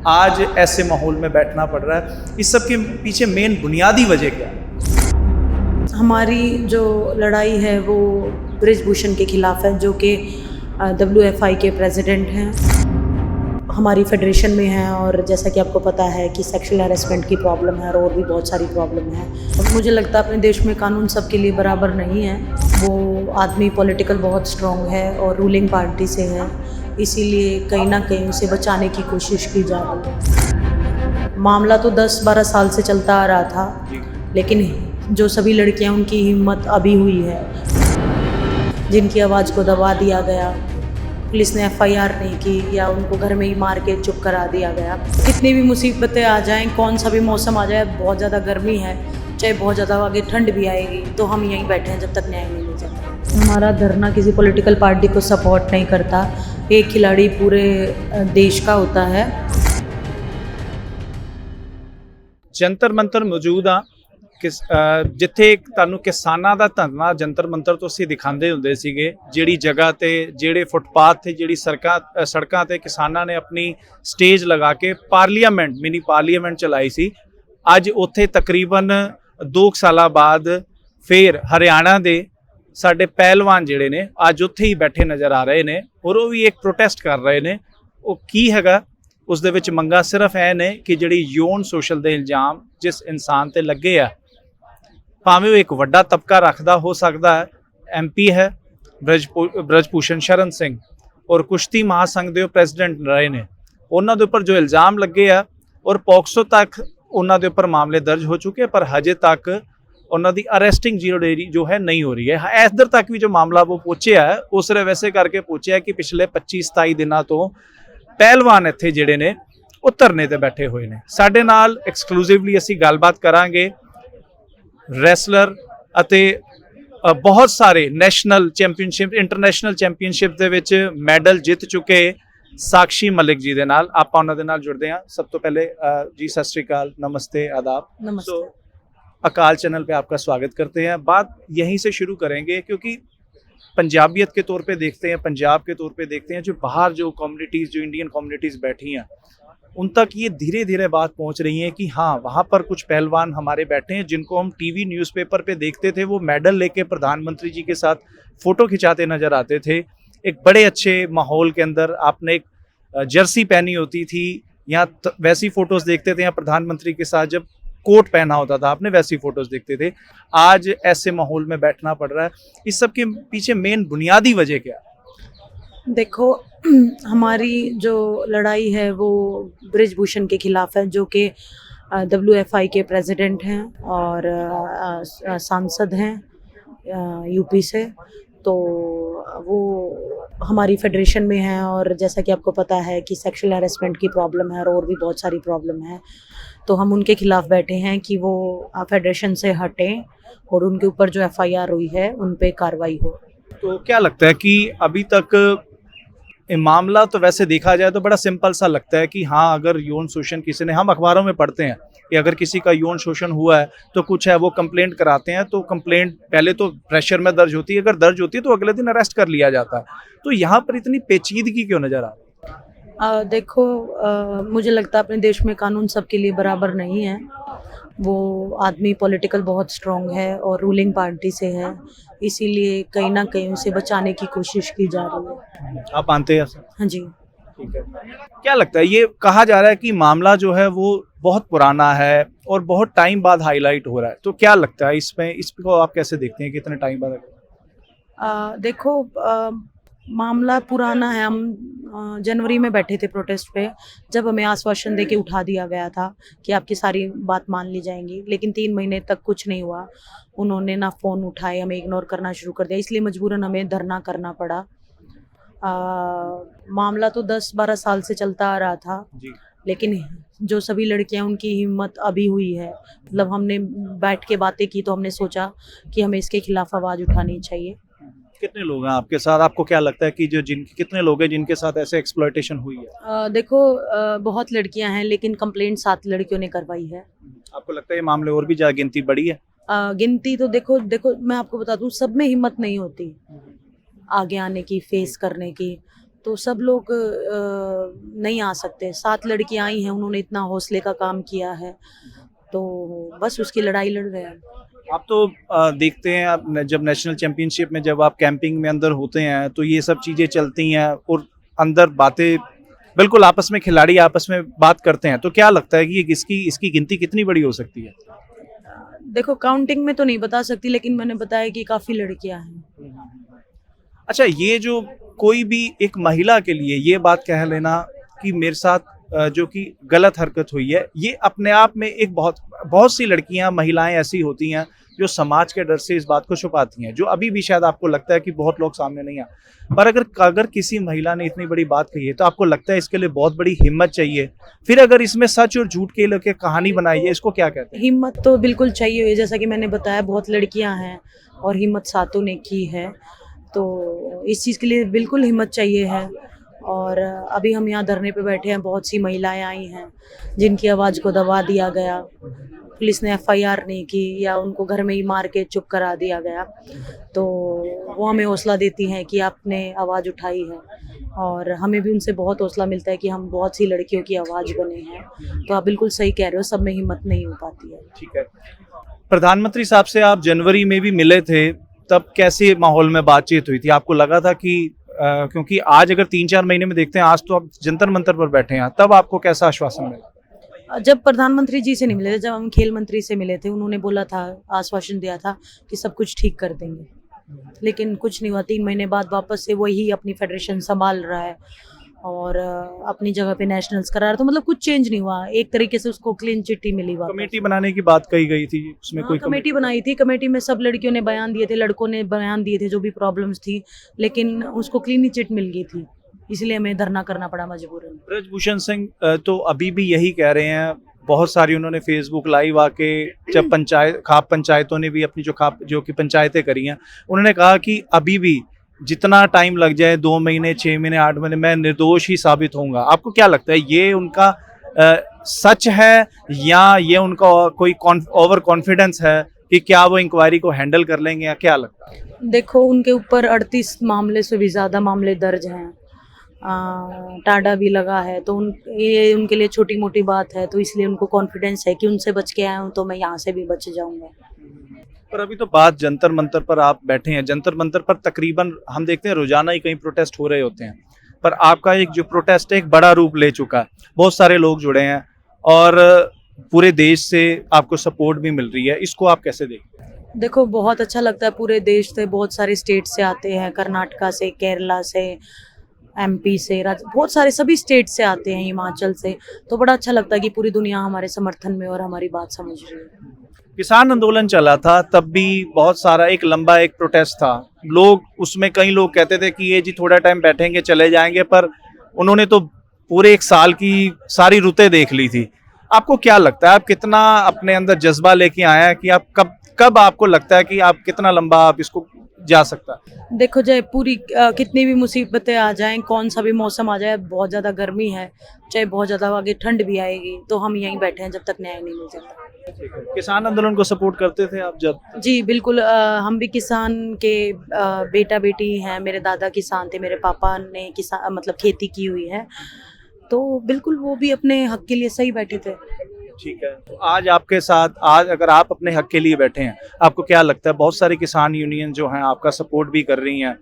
आज ऐसे माहौल में बैठना पड़ रहा है। इस सब के पीछे मेन बुनियादी वजह क्या है? हमारी जो लड़ाई है वो ब्रिजभूषण के खिलाफ है, जो कि WFI के प्रेसिडेंट हैं, हमारी फेडरेशन में हैं। और जैसा कि आपको पता है कि सेक्सुअल हैरेसमेंट की प्रॉब्लम है और भी बहुत सारी प्रॉब्लम है। और मुझे लगता है अपने देश में कानून सबके लिए बराबर नहीं है। वो आदमी पॉलिटिकल बहुत स्ट्रॉन्ग है और रूलिंग पार्टी से है, इसीलिए कहीं ना कहीं उसे बचाने की कोशिश की जा रही है। मामला तो 10-12 साल से चलता आ रहा था, लेकिन जो सभी लड़कियां, उनकी हिम्मत अभी हुई है, जिनकी आवाज़ को दबा दिया गया, पुलिस ने FIR नहीं की या उनको घर में ही मार के चुप करा दिया गया। कितनी भी मुसीबतें आ जाएं, कौन सा भी मौसम आ जाए, बहुत ज़्यादा गर्मी है, चाहे बहुत ज़्यादा आगे ठंड भी आएगी, तो हम यहीं बैठे हैं जब तक न्याय नहीं मिल जाता। हमारा धरना किसी पॉलिटिकल पार्टी को सपोर्ट नहीं करता। एक खिलाड़ी पूरे देश का होता है। जंतर मंतर मौजूद आ ਜਿੱਥੇ ਤੁਹਾਨੂੰ ਕਿਸਾਨਾਂ ਦਾ ਧਰਨਾ ਜੰਤਰ ਮੰਤਰ ਤੋਂ ਅਸੀਂ ਦਿਖਾਉਂਦੇ ਹੁੰਦੇ ਸੀਗੇ, ਜਿਹੜੀ ਜਗ੍ਹਾ ਤੇ ਜਿਹੜੇ ਫੁੱਟਪਾਥ ਤੇ ਜਿਹੜੀ ਸੜਕਾਂ ਤੇ ਕਿਸਾਨਾਂ ਨੇ ਆਪਣੀ ਸਟੇਜ ਲਗਾ ਕੇ ਪਾਰਲੀਮੈਂਟ ਮਿਨੀ ਪਾਰਲੀਮੈਂਟ ਚਲਾਈ ਸੀ। ਅੱਜ ਉੱਥੇ ਤਕਰੀਬਨ 2 ਸਾਲਾਂ ਬਾਅਦ ਫੇਰ ਹਰਿਆਣਾ ਦੇ ਸਾਡੇ ਪਹਿਲਵਾਨ ਜਿਹੜੇ ਨੇ ਅੱਜ ਉੱਥੇ ਹੀ ਬੈਠੇ ਨਜ਼ਰ ਆ ਰਹੇ ਨੇ ਔਰ ਉਹ ਵੀ ਇੱਕ ਪ੍ਰੋਟੈਸਟ ਕਰ ਰਹੇ ਨੇ। ਉਹ ਕੀ ਹੈਗਾ, ਉਸ ਦੇ ਵਿੱਚ ਮੰਗਾਂ ਸਿਰਫ ਇਹ ਨੇ ਕਿ ਜਿਹੜੀ ਯੌਨ ਸ਼ੋਸ਼ਲ ਦੇ ਇਲਜ਼ਾਮ ਜਿਸ ਇਨਸਾਨ ਤੇ ਲੱਗੇ ਆ, ਭਾਵੇਂ ਉਹ ਇੱਕ ਵੱਡਾ ਤਬਕਾ ਰੱਖਦਾ ਹੋ ਸਕਦਾ ਹੈ, MP ਹੈ ਬ੍ਰਜਭੂਸ਼ਣ ਸ਼ਰਨ ਸਿੰਘ ਔਰ ਕੁਸ਼ਤੀ ਮਹਾਸੰਘ ਦੇ ਪ੍ਰੈਜ਼ੀਡੈਂਟ ਰਹੇ ਨੇ, ਉਹਨਾਂ ਦੇ ਉੱਪਰ ਜੋ ਇਲਜ਼ਾਮ ਲੱਗੇ ਆ ਔਰ ਪੋਕਸੋ ਤੱਕ ਉਹਨਾਂ ਦੇ ਉੱਪਰ ਮਾਮਲੇ ਦਰਜ ਹੋ ਚੁੱਕੇ, ਪਰ ਹਜੇ ਤੱਕ ਉਹਨਾਂ ਦੀ ਅਰੈਸਟਿੰਗ ਜੋ ਹੈ ਨਹੀਂ ਹੋ ਰਹੀ ਹੈ। ਇੱਧਰ ਤੱਕ ਵੀ ਜੋ ਮਾਮਲਾ ਉਹ ਪਹੁੰਚਿਆ ਹੈ, ਉਹ ਸਿਰਫ ਵੈਸੇ ਕਰਕੇ ਪਹੁੰਚਿਆ ਕਿ ਪਿਛਲੇ 25-27 ਦਿਨਾਂ ਤੋਂ ਪਹਿਲਵਾਨ ਇੱਥੇ ਜਿਹੜੇ ਨੇ ਉਹ ਧਰਨੇ ਤੇ ਬੈਠੇ ਹੋਏ ਨੇ। ਸਾਡੇ ਨਾਲ ਐਕਸਕਲੂਸਿਵਲੀ ਅਸੀਂ ਗੱਲਬਾਤ ਕਰਾਂਗੇ ਰੈਸਲਰ ਅਤੇ ਬਹੁਤ ਸਾਰੇ ਨੈਸ਼ਨਲ ਚੈਂਪੀਅਨਸ਼ਿਪ, ਇੰਟਰਨੈਸ਼ਨਲ ਚੈਂਪੀਅਨਸ਼ਿਪ ਦੇ ਵਿੱਚ ਮੈਡਲ ਜਿੱਤ ਚੁੱਕੇ ਸਾਕਸ਼ੀ ਮਲਿਕ ਜੀ ਦੇ ਨਾਲ ਆਪਾਂ ਉਹਨਾਂ ਦੇ ਨਾਲ जुड़ते हैं। सब तो पहले जी सत श्री अकाल, नमस्ते, आदाब। नमस्ते। अकाल चैनल पे आपका स्वागत करते हैं। बात यहीं से शुरू करेंगे क्योंकि पंजाबियत के तौर पे देखते हैं, पंजाब के तौर पे देखते हैं, जो बाहर जो कम्युनिटीज़, जो इंडियन कम्युनिटीज़ बैठी हैं, उन तक ये धीरे धीरे बात पहुंच रही है कि हाँ, वहाँ पर कुछ पहलवान हमारे बैठे हैं जिनको हम TV न्यूज़पेपर पे देखते थे, वो मेडल लेके प्रधानमंत्री जी के साथ फ़ोटो खिंचाते नज़र आते थे। एक बड़े अच्छे माहौल के अंदर आपने एक जर्सी पहनी होती थी, या वैसी फ़ोटोज़ देखते थे, या प्रधानमंत्री के साथ जब कोट पहना होता था आपने वैसी फ़ोटोज़ देखते थे। आज ऐसे माहौल में बैठना पड़ रहा है। इस सब के पीछे मेन बुनियादी वजह क्या है? देखो, हमारी जो लड़ाई है वो ब्रिजभूषण के खिलाफ है, जो कि WFI के प्रेसिडेंट हैं और सांसद हैं UP से। तो वो हमारी फेडरेशन में हैं और जैसा कि आपको पता है कि सेक्सुअल हैरेसमेंट की प्रॉब्लम है और भी बहुत सारी प्रॉब्लम है। तो हम उनके खिलाफ बैठे हैं कि वो फेडरेशन से हटें और उनके ऊपर जो FIR हुई है उन पे कार्रवाई हो। तो क्या लगता है कि अभी तक ये मामला, तो वैसे देखा जाए तो बड़ा सिंपल सा लगता है कि हाँ, अगर यौन शोषण किसी ने, हम अखबारों में पढ़ते हैं कि अगर किसी का यौन शोषण हुआ है तो कुछ है वो कंप्लेंट कराते हैं, तो कंप्लेंट पहले तो प्रेशर में दर्ज होती है, अगर दर्ज होती है तो अगले दिन अरेस्ट कर लिया जाता है। तो यहाँ पर इतनी पेचीदगी क्यों नज़र आ रही है? देखो, मुझे लगता है अपने देश में कानून सबके लिए बराबर नहीं है। वो आदमी पॉलिटिकल बहुत स्ट्रॉन्ग है और रूलिंग पार्टी से है, इसीलिए कहीं ना कहीं उसे बचाने की कोशिश की जा रही है। आप मानते हैं? हाँ जी। ठीक है। क्या लगता है, ये कहा जा रहा है कि मामला जो है वो बहुत पुराना है और बहुत टाइम बाद हाईलाइट हो रहा है, तो क्या लगता है इसको आप कैसे देखते हैं, कितने टाइम बाद? देखो, मामला पुराना है। हम जनवरी में बैठे थे प्रोटेस्ट पे, जब हमें आश्वासन देके उठा दिया गया था कि आपकी सारी बात मान ली जाएंगी, लेकिन 3 महीने तक कुछ नहीं हुआ। उन्होंने ना फ़ोन उठाए, हमें इग्नोर करना शुरू कर दिया, इसलिए मजबूरन हमें धरना करना पड़ा। मामला तो 10-12 साल से चलता आ रहा था जी, लेकिन जो सभी लड़कियां, उनकी हिम्मत अभी हुई है। मतलब हमने बैठ के बातें की तो हमने सोचा कि हमें इसके खिलाफ आवाज़ उठानी चाहिए। कितने लोग हैं आपके साथ? आपको क्या लगता है कि कितने लोग हैं जिनके साथ ऐसे एक्सप्लॉयटेशन हुई है? देखो, बहुत लड़कियां हैं, लेकिन कंप्लेंट 7 लड़कियों ने करवाई है। आपको लगता है ये मामले और भी ज़्यादा गिनती बढ़ी है? गिनती तो देखो मैं आपको बता दूं, सब में हिम्मत नहीं होती आगे आने की, फेस करने की। तो सब लोग नहीं आ सकते। 7 लड़कियां आई हैं, उन्होंने इतना हौसले का काम किया है, तो बस उसकी लड़ाई लड़ रहे हैं। आप तो देखते हैं आप जब नेशनल चैंपियनशिप में जब आप कैंपिंग में अंदर होते हैं तो ये सब चीज़ें चलती हैं और अंदर बातें बिल्कुल आपस में खिलाड़ी आपस में बात करते हैं, तो क्या लगता है कि ये इसकी गिनती कितनी बड़ी हो सकती है? देखो काउंटिंग में तो नहीं बता सकती, लेकिन मैंने बताया कि काफ़ी लड़कियां हैं। अच्छा, ये जो कोई भी एक महिला के लिए ये बात कह लेना कि मेरे साथ जो कि गलत हरकत हुई है, ये अपने आप में एक बहुत सी लड़कियां महिलाएं ऐसी होती हैं जो समाज के डर से इस बात को छुपाती हैं, जो अभी भी शायद आपको लगता है कि बहुत लोग सामने नहीं आ, पर अगर किसी महिला ने इतनी बड़ी बात कही है तो आपको लगता है इसके लिए बहुत बड़ी हिम्मत चाहिए। फिर अगर इसमें सच और झूठ के लेके कहानी बनाई है, इसको क्या कहते हैं? हिम्मत तो बिल्कुल चाहिए, जैसा कि मैंने बताया बहुत लड़कियां हैं और हिम्मत सातों ने की है, तो इस चीज़ के लिए बिल्कुल हिम्मत चाहिए है। और अभी हम यहाँ धरने पे बैठे हैं, बहुत सी महिलाएं आई हैं जिनकी आवाज़ को दबा दिया गया, पुलिस ने एफआईआर नहीं की या उनको घर में ही मार के चुप करा दिया गया, तो वो हमें हौसला देती हैं कि आपने आवाज़ उठाई है, और हमें भी उनसे बहुत हौसला मिलता है कि हम बहुत सी लड़कियों की आवाज़ बने हैं। तो आप बिल्कुल सही कह रहे हो, सब में हिम्मत नहीं हो पाती है। ठीक है, प्रधानमंत्री साहब से आप जनवरी में भी मिले थे, तब कैसे माहौल में बातचीत हुई थी? आपको लगा था कि क्योंकि आज अगर 3-4 महीने में देखते हैं, आज तो आप जंतर मंतर पर बैठे हैं, तब आपको कैसा आश्वासन मिला? जब प्रधानमंत्री जी से नहीं मिले थे, जब हम खेल मंत्री से मिले थे, उन्होंने बोला था, आश्वासन दिया था कि सब कुछ ठीक कर देंगे, लेकिन कुछ नहीं हुआ। 3 महीने बाद वापस से वही अपनी फेडरेशन संभाल रहा है और अपनी जगह पे नेशनल्स करा रहा है, तो मतलब कुछ चेंज नहीं हुआ। एक तरीके से उसको क्लीन चिट ही मिली। कमेटी बनाने की बात कही गई थी, उसमें कोई कमेटी बनाई थी, कमेटी में सब लड़कियों ने बयान दिए थे, लड़कों ने बयान दिए थे जो भी प्रॉब्लम्स थी, लेकिन उसको क्लीन चिट मिल गई थी, इसलिए हमें धरना करना पड़ा मजबूरन। ब्रजभूषण सिंह तो अभी भी यही कह रहे हैं, बहुत सारी उन्होंने फेसबुक लाइव आके जब खाप पंचायतों ने भी अपनी जो कि पंचायतें करी हैं, उन्होंने कहा कि अभी भी जितना टाइम लग जाए, 2 महीने 6 महीने 8 महीने, मैं निर्दोष ही साबित होऊंगा। आपको क्या लगता है, ये उनका सच है या ये उनका कोई ओवर कॉन्फिडेंस है कि क्या वो इंक्वायरी को हैंडल कर लेंगे, या क्या लगता है? देखो उनके ऊपर 38 मामले से भी ज़्यादा मामले दर्ज हैं, टाडा भी लगा है, तो ये उनके लिए छोटी मोटी बात है, तो इसलिए उनको कॉन्फिडेंस है कि उनसे बच के आया हूँ तो मैं यहाँ से भी बच जाऊँगा। पर अभी तो बात जंतर मंतर पर आप बैठे हैं, जंतर मंतर पर तकरीबन हम देखते हैं रोजाना ही कहीं प्रोटेस्ट हो रहे होते हैं, पर आपका एक जो प्रोटेस्ट है एक बड़ा रूप ले चुका है, बहुत सारे लोग जुड़े हैं और पूरे देश से आपको सपोर्ट भी मिल रही है, इसको आप कैसे देखते हैं? देखो बहुत अच्छा लगता है, पूरे देश से बहुत सारे स्टेट से आते हैं, कर्नाटका से, केरला से, एमपी से, बहुत सारे सभी स्टेट से आते हैं, हिमाचल से, तो बड़ा अच्छा लगता है कि पूरी दुनिया हमारे समर्थन में और हमारी बात समझ रही है। किसान आंदोलन चला था, तब भी बहुत सारा एक लंबा एक प्रोटेस्ट था, लोग उसमें कई लोग कहते थे कि ये जी थोड़ा टाइम बैठेंगे चले जाएंगे, पर उन्होंने तो पूरे 1 साल की सारी रुतें देख ली थी। आपको क्या लगता है, आप कितना अपने अंदर जज्बा लेके आए हैं कि आप कब आपको लगता है कि आप कितना लंबा आप इसको जा सकता है? देखो चाहे पूरी कितनी भी मुसीबतें आ जाएं, कौन सा भी मौसम आ जाए, बहुत ज़्यादा गर्मी है, चाहे बहुत ज़्यादा आगे ठंड भी आएगी, तो हम यहीं बैठे हैं जब तक न्याय नहीं मिल जाता। किसान आंदोलन को सपोर्ट करते थे आप जब? जी बिल्कुल, हम भी किसान के बेटा बेटी हैं, मेरे दादा किसान थे, मेरे पापा ने किसान मतलब खेती की हुई है, तो बिल्कुल वो भी अपने हक के लिए सही बैठे थे। ठीक है, तो आज आपके साथ, आज अगर आप अपने हक के लिए बैठे हैं, आपको क्या लगता है, बहुत सारी किसान यूनियन जो हैं आपका सपोर्ट भी कर रही हैं,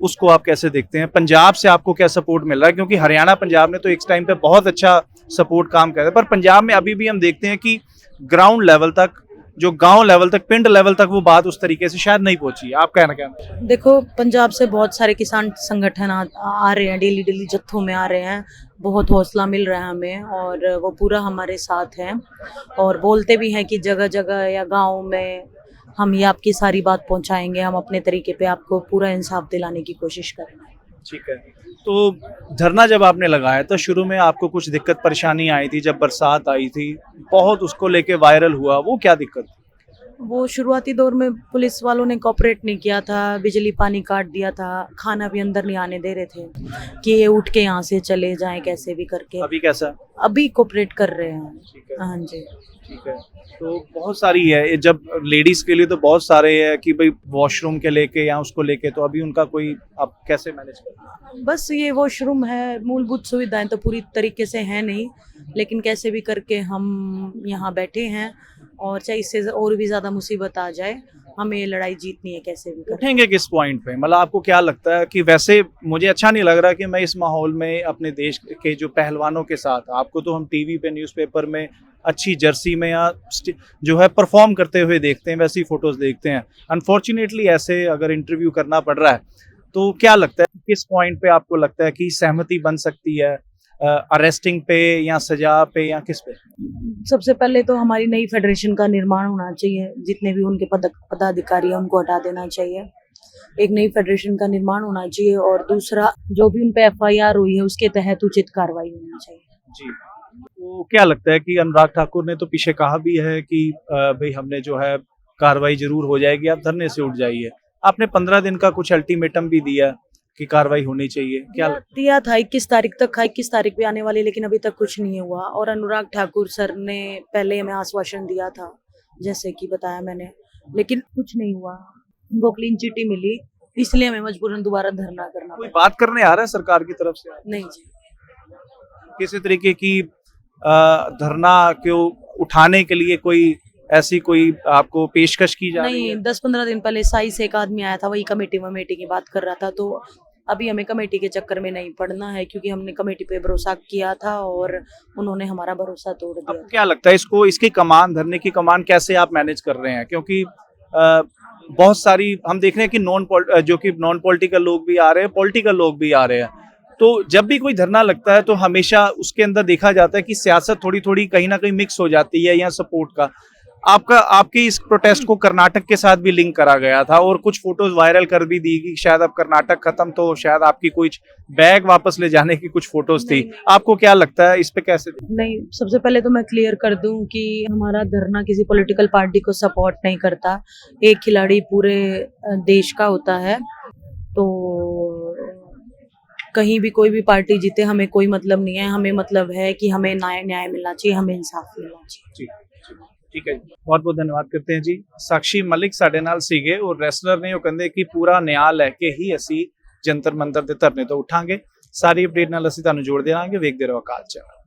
उसको आप कैसे देखते हैं? पंजाब से आपको क्या सपोर्ट मिल रहा है? क्योंकि हरियाणा पंजाब ने तो एक टाइम पे बहुत अच्छा सपोर्ट काम कर रहा है, पर पंजाब में अभी भी हम देखते हैं कि ग्राउंड लेवल तक, जो गांव लेवल तक, पिंड लेवल तक वो बात उस तरीके से शायद नहीं पहुंची है। आप कहना क्या? देखो पंजाब से बहुत सारे किसान संगठन आ रहे हैं, डेली जत्थों में आ रहे हैं, बहुत हौसला मिल रहा है हमें, और वो पूरा हमारे साथ हैं और बोलते भी हैं कि जगह जगह या गांव में हम ये आपकी सारी बात पहुंचाएंगे, हम अपने तरीके पे आपको पूरा इंसाफ दिलाने की कोशिश करेंगे। ठीक है, तो धरना जब आपने लगाया तो शुरू में आपको कुछ दिक्कत परेशानी आई थी, जब बरसात आई थी बहुत उसको लेके वायरल हुआ, वो क्या दिक्कत? वो शुरुआती दौर में पुलिस वालों ने कोऑपरेट नहीं किया था, बिजली पानी काट दिया था, खाना भी अंदर नहीं आने दे रहे थे कि ये उठ के यहाँ से चले जाएं कैसे भी करके। अभी कैसा? अभी कोऑपरेट कर रहे हैं। ठीक है, हाँ जी। ठीक है। तो बहुत सारी है ये, जब लेडीज के लिए तो बहुत सारे है कि भाई वॉशरूम के लेके या उसको लेके, तो अभी उनका कोई आप कैसे मैनेज करते हैं? बस ये वॉशरूम है, मूलभूत सुविधाएं तो पूरी तरीके से है नहीं, लेकिन कैसे भी करके हम यहाँ बैठे हैं और चाहे इससे और भी ज़्यादा मुसीबत आ जाए, हमें ये लड़ाई जीतनी है कैसे भी करके। उठेंगे किस पॉइंट पे? मतलब आपको क्या लगता है कि वैसे मुझे अच्छा नहीं लग रहा कि मैं इस माहौल में अपने देश के जो पहलवानों के साथ, आपको तो हम टीवी पे न्यूज़पेपर में अच्छी जर्सी में या जो है परफॉर्म करते हुए देखते हैं, वैसी फोटोज देखते हैं। अनफॉर्चुनेटली ऐसे अगर इंटरव्यू करना पड़ रहा है, तो क्या लगता है किस पॉइंट पे आपको लगता है कि सहमति बन सकती है, अरेस्टिंग पे या सजा पे या किस पे? सबसे पहले तो हमारी नई फेडरेशन का निर्माण होना चाहिए, जितने भी उनके पदाधिकारी हैं उनको हटा देना चाहिए, एक नई फेडरेशन का निर्माण होना चाहिए, और दूसरा जो भी उन पे FIR हुई है उसके तहत उचित कार्रवाई होनी चाहिए। जी। तो क्या लगता है कि अनुराग ठाकुर ने तो पीछे कहा भी है कि भाई हमने जो है कार्रवाई जरूर हो जाएगी, आप धरने से उठ जाइए। आपने 15 दिन का कुछ अल्टीमेटम भी दिया कि कार्रवाई होनी चाहिए, क्या दिया था 21 तारीख तक, 21 तारीख भी आने वाली, लेकिन अभी तक कुछ नहीं हुआ। और अनुराग ठाकुर सर ने पहले हमें आश्वासन दिया था, जैसे कि बताया मैंने, लेकिन कुछ नहीं हुआ। उनको क्लीन चिट ही मिली, इसलिए हमें मजबूरन दोबारा धरना करना कोई पड़ा। बात करने आ रहा है सरकार की तरफ से? नहीं जी। किसी तरीके की धरना क्यों उठाने के लिए कोई ऐसी कोई आपको पेशकश की जा रही नहीं, है? 10-15 दिन पहले साई से एक आदमी आया था, वही कमेटी वमेटी की बात कर रहा था, तो अभी हमें कमेटी के चक्कर में नहीं पड़ना है, क्योंकि हमने कमेटी पे भरोसा किया था और उन्होंने हमारा भरोसा तोड़ दिया आपको क्या लगता है इसको, इसकी कमान, धरने की कमान कैसे आप मैनेज कर रहे हैं? क्योंकि बहुत सारी हम देख रहे हैं कि जो कि नॉन पॉलिटिकल लोग भी आ रहे हैं, पॉलिटिकल लोग भी आ रहे हैं। तो जब भी कोई धरना लगता है तो हमेशा उसके अंदर देखा जाता है कि सियासत थोड़ी थोड़ी कहीं ना कहीं मिक्स हो जाती है या सपोर्ट का। आपके इस प्रोटेस्ट को कर्नाटक के साथ भी लिंक करा गया था और कुछ फोटोज वायरल कर भी दी कि शायद अब कर्नाटक खत्म, तो शायद आपकी कुछ बैग वापस ले जाने की कुछ फोटोज थी। आपको क्या लगता है इस पे कैसे? नहीं, सबसे पहले तो मैं क्लियर कर दूं कि हमारा धरना किसी पॉलिटिकल पार्टी को सपोर्ट नहीं करता। एक खिलाड़ी पूरे देश का होता है, तो कहीं भी कोई भी पार्टी जीते हमें कोई मतलब नहीं है। हमें मतलब है कि हमें न्याय मिलना चाहिए, हमें इंसाफ मिलना चाहिए। ठीक है, बहुत बहुत धन्यवाद करते हैं जी। साक्षी मलिक साडे नाल सीगे और रैसलर ने, वो कहंदे कि पूरा न्याय लैके ही असी जंतर मंतर दे धरने तो उठांगे। सारी अपडेट नाल असी तुहानूं जोड़ देवांगे। वेखदे रहो अकाल चैनल।